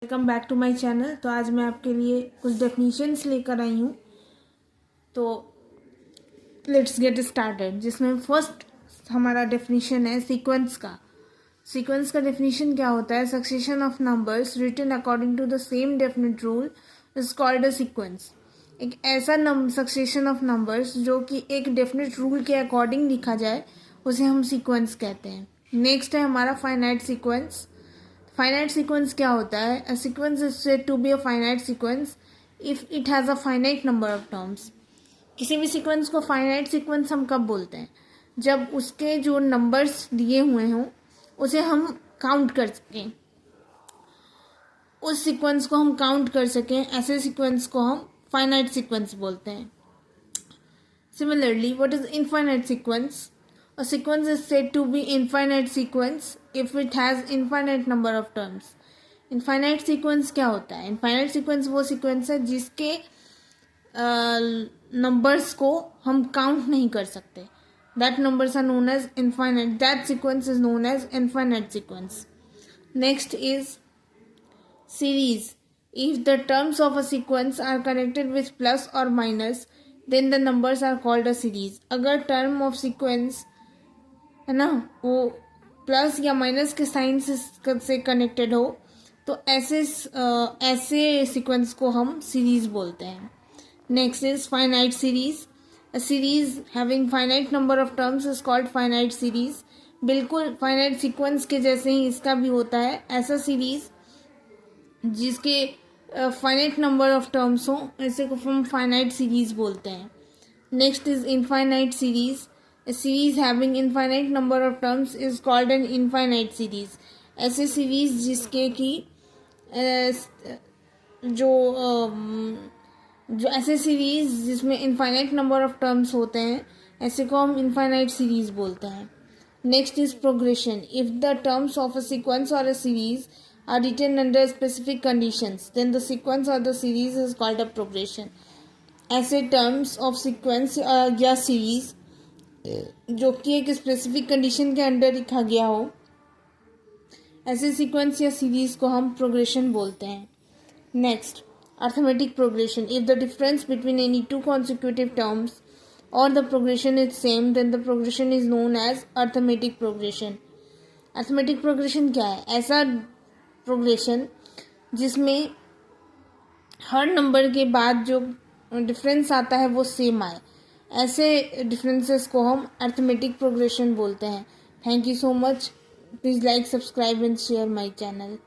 Welcome back to my channel. तो आज मैं आपके लिए कुछ डेफिनेशंस लेकर आई हूँ। तो लेट्स गेट स्टार्टेड। जिसमें फर्स्ट हमारा डेफिनेशन है सीक्वेंस का। सीक्वेंस का डेफिनेशन क्या होता है? Succession of numbers written according to the same definite rule is called a sequence. एक ऐसा सक्सेशन ऑफ नंबर्स जो कि एक डेफिनेट रूल के अकॉर्डिंग लिखा जाए उसे हम सीक्वेंस कहते हैं। नेक्स्ट है हमारा फाइनाइट सीक्वेंस। फाइनाइट सीक्वेंस क्या होता है? A sequence is said to be a finite sequence if it has a finite number of terms. किसी भी सीक्वेंस को फाइनाइट सीक्वेंस हम कब बोलते हैं? जब उसके जो नंबर्स दिए हुए हों उसे हम काउंट कर सकें, उस सीक्वेंस को हम काउंट कर सकें, ऐसे सीक्वेंस को हम फाइनाइट सीक्वेंस बोलते हैं। Similarly, what is infinite sequence? A sequence is said to be infinite sequence if it has infinite number of terms. Infinite sequence क्या होता है? Infinite sequence वो sequence है जिसके numbers को हम count नहीं कर सकते. That numbers are known as infinite. That sequence is known as infinite sequence. Next is series. If the terms of a sequence are connected with plus or minus, then the numbers are called a series. अगर term of sequence है ना वो plus या minus के sign से connected हो तो ऐसे सीक्वेंस को हम सीरीज बोलते हैं। Next is finite series. A series having finite number of terms is called finite series. बिल्कुल फाइनाइट सीक्वेंस के जैसे ही इसका भी होता है। ऐसा सीरीज जिसके फाइनाइट नंबर ऑफ टर्म्स हो ऐसे को हम फाइनाइट सीरीज बोलते हैं। Next is infinite series. A series having infinite number of terms is called an infinite series. ऐसे सीरीज जिसके कि जो ऐसे सीरीज जिसमें इनफाइनाइट नंबर ऑफ टर्म्स होते हैं ऐसे को हम इनफाइनाइट सीरीज बोलते हैं। Next is progression. If the terms of a sequence or a series are written under specific conditions then the sequence or the series is called a progression. ऐसे terms of sequence या series जो कि एक specific condition के under लिखा गया हो ऐसे सीक्वेंस या सीरीज को हम प्रोग्रेशन बोलते हैं। Next arithmetic progression. If the difference between any two consecutive terms or the progression is same then the progression is known as arithmetic progression. Arithmetic progression क्या है? ऐसा प्रोग्रेशन जिसमें हर नंबर के बाद जो डिफरेंस आता है वो सेम आए, ऐसे डिफरेंसेस को हम अर्थमेटिक प्रोग्रेशन बोलते हैं। Thank you so much. Please like, subscribe and share my channel.